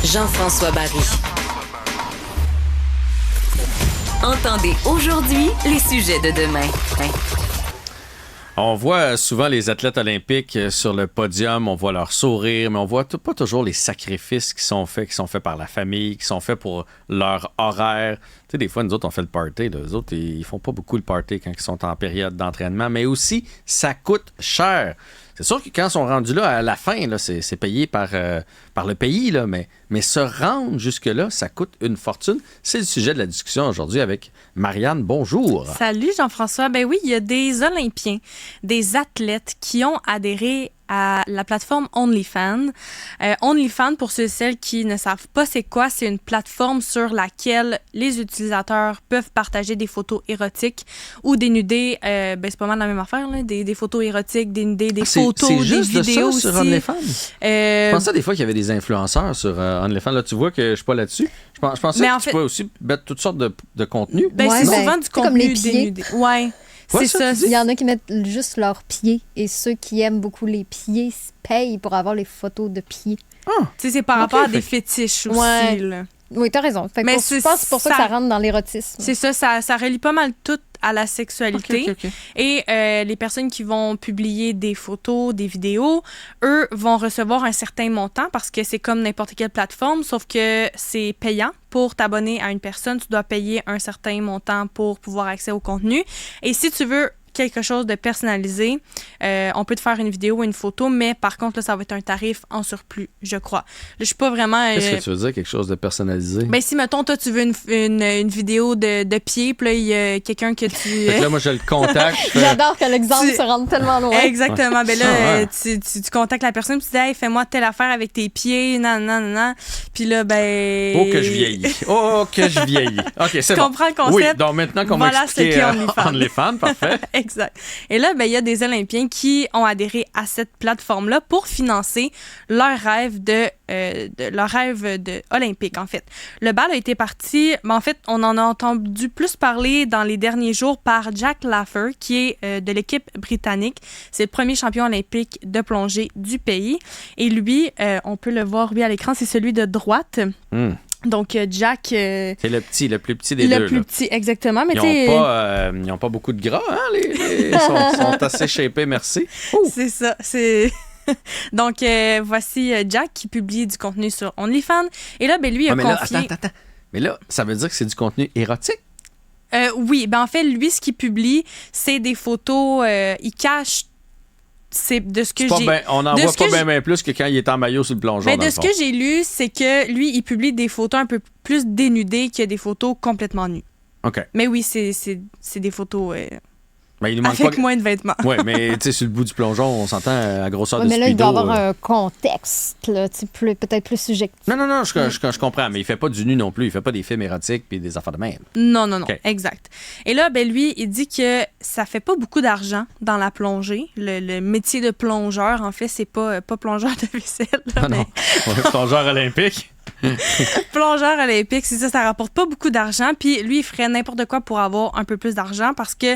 Jean-François Barry. Entendez aujourd'hui les sujets de demain. On voit souvent les athlètes olympiques sur le podium, on voit leur sourire, mais on voit pas toujours les sacrifices qui sont faits par la famille, qui sont faits pour leur horaire. Tu sais, des fois, nous autres, on fait le party. Là. Les autres, ils font pas beaucoup le party quand ils sont en période d'entraînement, mais aussi, ça coûte cher. C'est sûr que quand ils sont rendus là, à la fin, là, c'est payé par le pays, là, mais se rendre jusque-là, ça coûte une fortune. C'est le sujet de la discussion aujourd'hui avec Marianne. Bonjour. Salut Jean-François. Ben oui, il y a des Olympiens, des athlètes qui ont adhéré à la plateforme OnlyFans. OnlyFans, pour ceux et celles qui ne savent pas c'est quoi, c'est une plateforme sur laquelle les utilisateurs peuvent partager des photos érotiques ou dénuder, c'est pas mal la même affaire, là, des photos érotiques, dénuder des photos, c'est des juste vidéos de ça, aussi. sur OnlyFans? Je pensais des fois qu'il y avait des influenceurs sur OnlyFans. Là, tu vois que je suis pas là-dessus. Je pensais que tu pouvais aussi mettre toutes sortes de contenus. C'est souvent du contenu comme les pieds. dénudé. Ouais. C'est ça. Il y en a qui mettent juste leurs pieds et ceux qui aiment beaucoup les pieds payent pour avoir les photos de pieds. Tu sais, c'est par rapport à des fétiches aussi. Ouais. Là. Oui, t'as raison. Je pense que c'est pour ça que ça rentre dans l'érotisme. C'est ça relie pas mal tout à la sexualité. Okay. Et les personnes qui vont publier des photos, des vidéos, eux vont recevoir un certain montant parce que c'est comme n'importe quelle plateforme, sauf que c'est payant. Pour t'abonner à une personne, tu dois payer un certain montant pour pouvoir accéder au contenu. Et si tu veux quelque chose de personnalisé, on peut te faire une vidéo ou une photo, mais par contre, là, ça va être un tarif en surplus, je crois. Là, je suis pas vraiment... Qu'est-ce que tu veux dire, quelque chose de personnalisé? Ben, si, mettons, toi, tu veux une vidéo de pied, puis là, il y a quelqu'un que tu... Fait que là, moi, je le contacte. J'adore que l'exemple se rende tellement loin. Exactement. Ben là, tu contactes la personne, puis tu dis, hey, fais-moi telle affaire avec tes pieds, nan. Puis là, ben... Oh, que je vieillis. OK, c'est tu bon. comprends le concept? Oui, donc maintenant qu'on m'a expliqué OnlyFans, parfait. Exact. Et là, ben, il y a des Olympiens qui ont adhéré à cette plateforme-là pour financer leur rêve olympique, en fait. Le bal a été parti, mais en fait, on en a entendu plus parler dans les derniers jours par Jack Laffer, qui est de l'équipe britannique. C'est le premier champion olympique de plongée du pays. Et lui, on peut le voir, lui, à l'écran, c'est celui de droite. Donc, Jack... c'est le plus petit des deux. Le plus petit, exactement. Mais ils n'ont pas beaucoup de gras, hein? Ils sont assez shapés, merci. C'est ça, c'est... Donc, voici Jack qui publie du contenu sur OnlyFans. Et là, ben, lui, il a confié... Attends. Mais là, ça veut dire que c'est du contenu érotique? Oui, ben en fait, lui, ce qu'il publie, c'est des photos... il cache... C'est de ce que j'ai... on n'en voit pas bien plus que quand il est en maillot sur le plongeon. Mais de ce que j'ai lu, c'est que lui, il publie des photos un peu plus dénudées que des photos complètement nues. OK. Mais oui, c'est des photos il nous avec moins de vêtements. Oui, mais tu sais, sur le bout du plongeon, on s'entend à grosseur de mais là, speedo. il doit avoir un contexte, là, peut-être plus subjectif. Non, je comprends, mais il fait pas du nu non plus. Il fait pas des films érotiques puis des affaires de même. Non, Okay. Exact. Et là, ben lui, il dit que ça fait pas beaucoup d'argent dans la plongée. Le métier de plongeur, en fait, c'est pas plongeur de vaisselle. Là, non. Plongeur olympique. Plongeur olympique, c'est ça, ça rapporte pas beaucoup d'argent. Puis lui, il ferait n'importe quoi pour avoir un peu plus d'argent parce que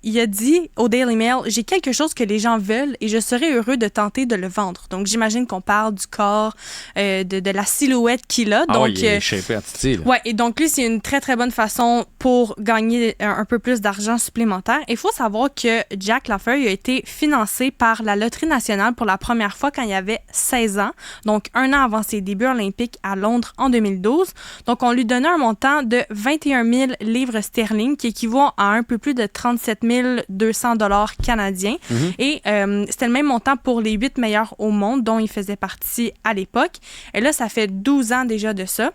il a dit au Daily Mail, j'ai quelque chose que les gens veulent et je serais heureux de tenter de le vendre. Donc j'imagine qu'on parle du corps, de la silhouette qu'il a. Donc, il est shapé à titi, là. Ouais, et donc lui, c'est une très très bonne façon pour gagner un peu plus d'argent supplémentaire. Il faut savoir que Jack Laffer a été financé par la Loterie nationale pour la première fois quand il avait 16 ans, donc un an avant ses débuts olympiques à Londres en 2012. Donc on lui donnait un montant de 21 000 livres sterling qui équivaut à un peu plus de 37 200 $ canadiens. Et c'était le même montant pour les 8 meilleurs au monde dont il faisait partie à l'époque. Et là, ça fait 12 ans déjà de ça.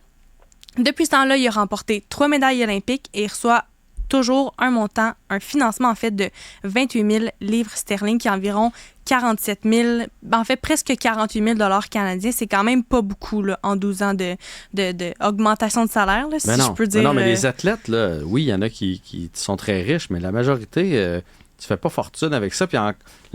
Depuis ce temps-là, il a remporté 3 médailles olympiques et il reçoit toujours un financement en fait de 28 000 livres sterling qui est environ 47 000, en fait presque 48 000 $ canadiens. C'est quand même pas beaucoup là, en 12 ans de augmentation de salaire, là, si je peux dire. Non, mais les athlètes, là, oui, il y en a qui sont très riches, mais la majorité, tu fais pas fortune avec ça. Puis là,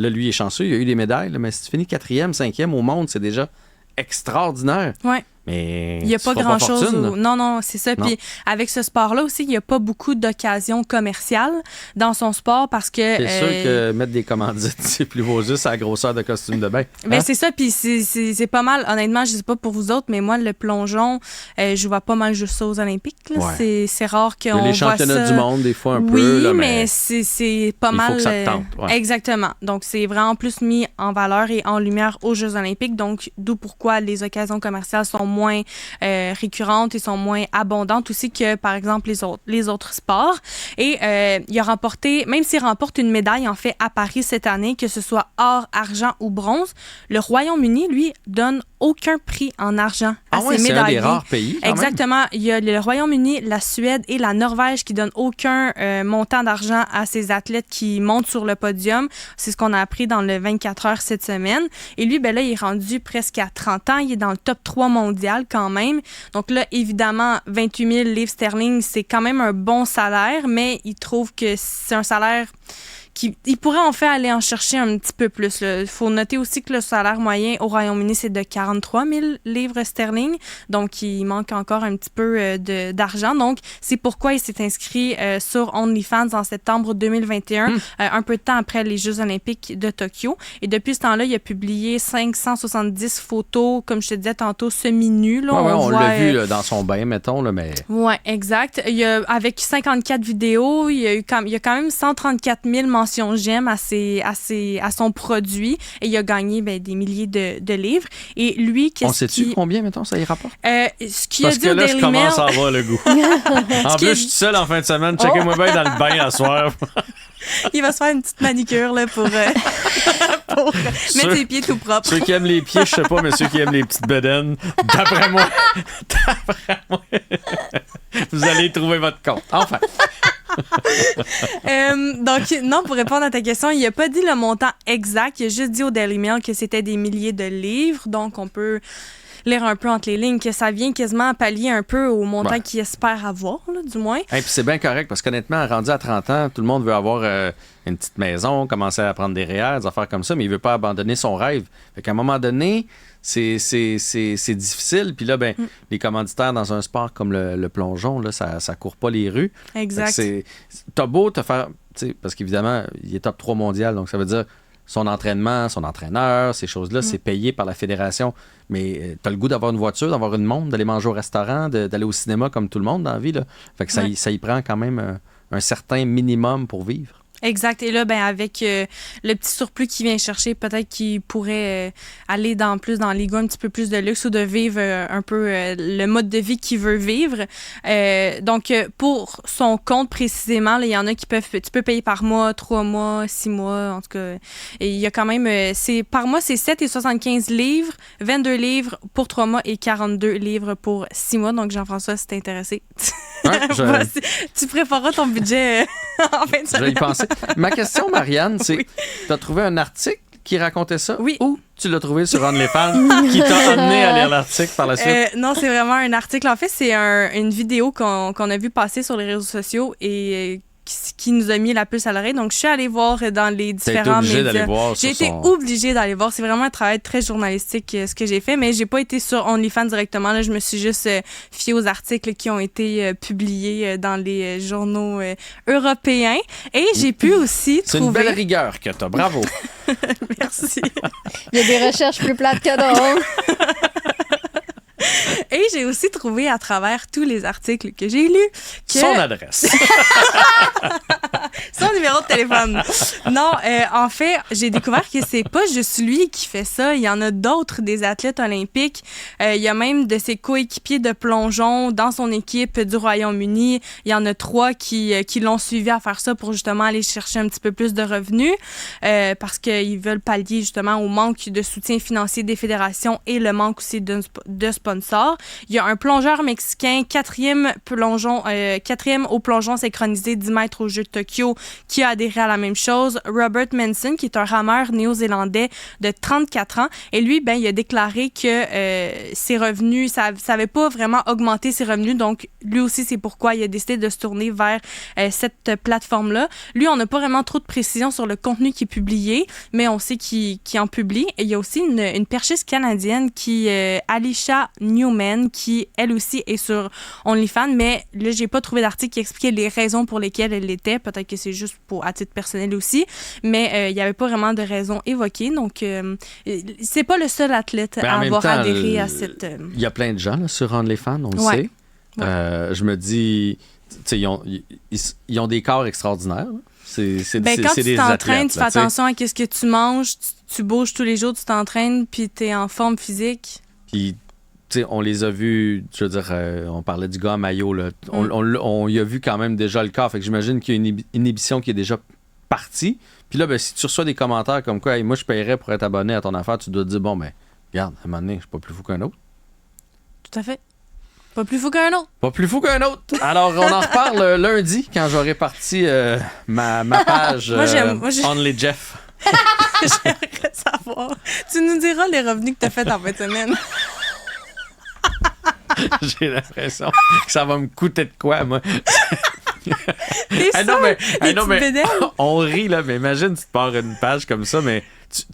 lui, il est chanceux, il a eu des médailles, là, mais si tu finis 4e, 5e au monde, c'est déjà extraordinaire. Ouais. Mais il n'y a tu pas feras grand-chose. fortune, là. Non, c'est ça. Non. Puis avec ce sport-là aussi, il n'y a pas beaucoup d'occasions commerciales dans son sport parce que... C'est sûr que mettre des commandites, c'est plus beau juste à la grosseur de costume de bain. Ben c'est ça, puis c'est pas mal. Honnêtement, je sais pas pour vous autres, mais moi, le plongeon, je vois pas mal juste ça aux Olympiques. Là. Ouais. C'est rare qu'on Il y a voit les championnats ça. du monde, des fois, un Oui, peu. Là, mais c'est pas il mal. faut que ça te tente, ouais. Exactement. Donc, c'est vraiment plus mis en valeur et en lumière aux Jeux olympiques. Donc, d'où pourquoi les occasions commerciales sont moins récurrentes et sont moins abondantes aussi que, par exemple, les autres sports. Et il a remporté, même s'il remporte une médaille, en fait, à Paris cette année, que ce soit or, argent ou bronze, le Royaume-Uni, lui, donne aucun prix en argent à ses c'est médaillés. un des rares pays, quand même. Exactement. Il y a le Royaume-Uni, la Suède et la Norvège qui donnent aucun montant d'argent à ces athlètes qui montent sur le podium. C'est ce qu'on a appris dans le 24 heures cette semaine. Et lui, ben là, il est rendu presque à 30 ans. Il est dans le top 3 mondial quand même. Donc là, évidemment, 28 000 livres sterling, c'est quand même un bon salaire, mais il trouve que c'est un salaire... Il pourrait en fait aller en chercher un petit peu plus. Il faut noter aussi que le salaire moyen au Royaume-Uni, c'est de 43 000 livres sterling. Donc, il manque encore un petit peu d'argent. Donc, c'est pourquoi il s'est inscrit sur OnlyFans en septembre 2021, un peu de temps après les Jeux olympiques de Tokyo. Et depuis ce temps-là, il a publié 570 photos, comme je te disais tantôt, semi-nues. Là, on voit, l'a vu là, dans son bain, mettons. Là, mais... Oui, exact. Avec 54 vidéos, il y a quand même 134 000 mentions j'aime à son produit et il a gagné des milliers de livres. Et lui, on sait-tu combien, mettons, ça y rapporte? Ce qu'il a Parce dit que au là, je Daily commence Mail... à avoir le goût. En plus, je suis seul en fin de semaine. Checkez-moi bien dans le bain à soir. Il va se faire une petite manicure là, pour mettre ses pieds tout propres. Ceux qui aiment les pieds, je sais pas, mais ceux qui aiment les petites bedaines, d'après moi, vous allez trouver votre compte. Enfin. Donc, non, pour répondre à ta question, il n'a pas dit le montant exact. Il a juste dit au Daily Mail que c'était des milliers de livres. Donc, on peut lire un peu entre les lignes que ça vient quasiment pallier un peu au montant qu'il espère avoir, là, du moins. Et puis c'est bien correct parce qu'honnêtement, rendu à 30 ans, tout le monde veut avoir une petite maison, commencer à prendre des REER, des affaires comme ça, mais il veut pas abandonner son rêve. Fait qu'à un moment donné, c'est difficile. Puis là, les commanditaires dans un sport comme le plongeon, là, ça court pas les rues. Exact. T'as beau te faire... Parce qu'évidemment, il est top 3 mondial, donc ça veut dire son entraînement, son entraîneur, ces choses-là, c'est payé par la fédération. Mais t'as le goût d'avoir une voiture, d'avoir une montre, d'aller manger au restaurant, d'aller au cinéma comme tout le monde dans la vie. Là. Fait que ça y prend quand même un certain minimum pour vivre. Exact. Et là, avec le petit surplus qu'il vient chercher, peut-être qu'il pourrait aller plus dans les goûts un petit peu plus de luxe ou de vivre un peu le mode de vie qu'il veut vivre. Donc, pour son compte précisément, il y en a qui tu peux payer par mois, 3 mois, 6 mois, en tout cas. Et il y a quand même, par mois, c'est 7,75 livres, 22 livres pour 3 mois et 42 livres pour 6 mois. Donc, Jean-François, si t'es intéressé, tu prépareras ton budget en fin de semaine. Je vais y penser. Ma question, Marianne, c'est tu as trouvé un article qui racontait ça? Oui. Ou tu l'as trouvé sur OnlyFans qui t'a amené à lire l'article par la suite? Non, c'est vraiment un article. En fait, c'est une vidéo qu'on a vu passer sur les réseaux sociaux et qui nous a mis la puce à l'oreille. Donc, je suis allée voir dans les différents médias. J'ai été obligée d'aller voir. C'est vraiment un travail très journalistique ce que j'ai fait, mais j'ai pas été sur OnlyFans directement. Là, je me suis juste fiée aux articles qui ont été publiés dans les journaux européens. Et j'ai pu aussi C'est trouver... une belle rigueur que t'as. Bravo. Merci. Il y a des recherches plus plates que d'autres. Et j'ai aussi trouvé à travers tous les articles que j'ai lus que... Son adresse. Son numéro de téléphone. Non, en fait, j'ai découvert que c'est pas juste lui qui fait ça. Il y en a d'autres des athlètes olympiques. Il y a même de ses coéquipiers de plongeon dans son équipe du Royaume-Uni. Il y en a 3 qui l'ont suivi à faire ça pour justement aller chercher un petit peu plus de revenus parce qu'ils veulent pallier justement au manque de soutien financier des fédérations et le manque aussi de sponsors. Il y a un plongeur mexicain, 4e au plongeon synchronisé 10 mètres aux Jeux de Tokyo, qui a adhéré à la même chose. Robert Manson, qui est un rameur néo-zélandais de 34 ans. Et lui, il a déclaré que ses revenus, ça n'avait pas vraiment augmenté ses revenus. Donc, lui aussi, c'est pourquoi il a décidé de se tourner vers cette plateforme-là. Lui, on n'a pas vraiment trop de précision sur le contenu qui est publié, mais on sait qu'il en publie. Et il y a aussi une perchiste canadienne qui Alicia Newman, coréenne qui, elle aussi, est sur OnlyFans, mais là, j'ai pas trouvé d'article qui expliquait les raisons pour lesquelles elle l'était. Peut-être que c'est juste à titre personnel aussi, mais il n'y avait pas vraiment de raisons évoquées. Donc, c'est pas le seul athlète Mais à en même avoir temps, adhéré à cette... Il y a plein de gens là, sur OnlyFans, on le Ouais. sait. Je me dis, tu sais, ils ont des corps extraordinaires. Là. C'est quand tu des t'entraînes, athlètes, tu là, fais tu sais. attention à ce que tu manges, tu bouges tous les jours, tu t'entraînes, puis tu es en forme physique. Puis, tu sais, on les a vus, je veux dire, on parlait du gars en maillot, là. On y a vu quand même déjà le corps. Fait que j'imagine qu'il y a une inhibition qui est déjà partie. Puis là, ben, si tu reçois des commentaires comme quoi, hey, moi, je paierais pour être abonné à ton affaire, tu dois te dire, bon, ben, regarde, à un moment donné, je suis pas plus fou qu'un autre. Tout à fait. Pas plus fou qu'un autre. Pas plus fou qu'un autre. Alors, on en reparle lundi quand j'aurai parti ma page Moi, j'aime. Only Jeff. J'aimerais savoir. Tu nous diras les revenus que tu as fait en fin de semaine. J'ai l'impression que ça va me coûter de quoi, moi. T'es Ah non, sûr? mais, Des petites bédaines? on rit, là, mais imagine, tu te pars une page comme ça, mais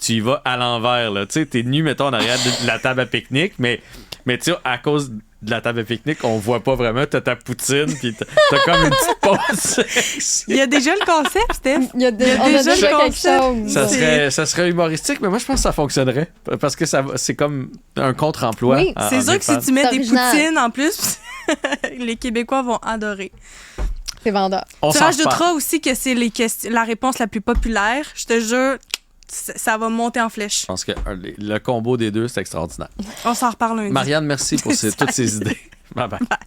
tu y vas à l'envers, là. Tu sais, t'es nu, mettons, en arrière de la table à pique-nique, mais tu sais, à cause de la table à pique-nique, on voit pas vraiment. T'as ta poutine, puis t'as comme une petite pause. Il y a déjà le concept, Steph. On a déjà déjà le quelque concept. chose. Ça serait humoristique, mais moi, je pense que ça fonctionnerait. Parce que c'est comme un contre-emploi. Oui, en C'est sûr que si OnlyFans. tu mets C'est des original. poutines en plus, les Québécois vont adorer. C'est vendeur. On Tu s'en rajouteras reparle. aussi que c'est la réponse la plus populaire. Je te jure, ça va monter en flèche. Je pense que le combo des deux, c'est extraordinaire. On s'en reparle lundi. Marianne, merci pour toutes ces idées. Bye bye.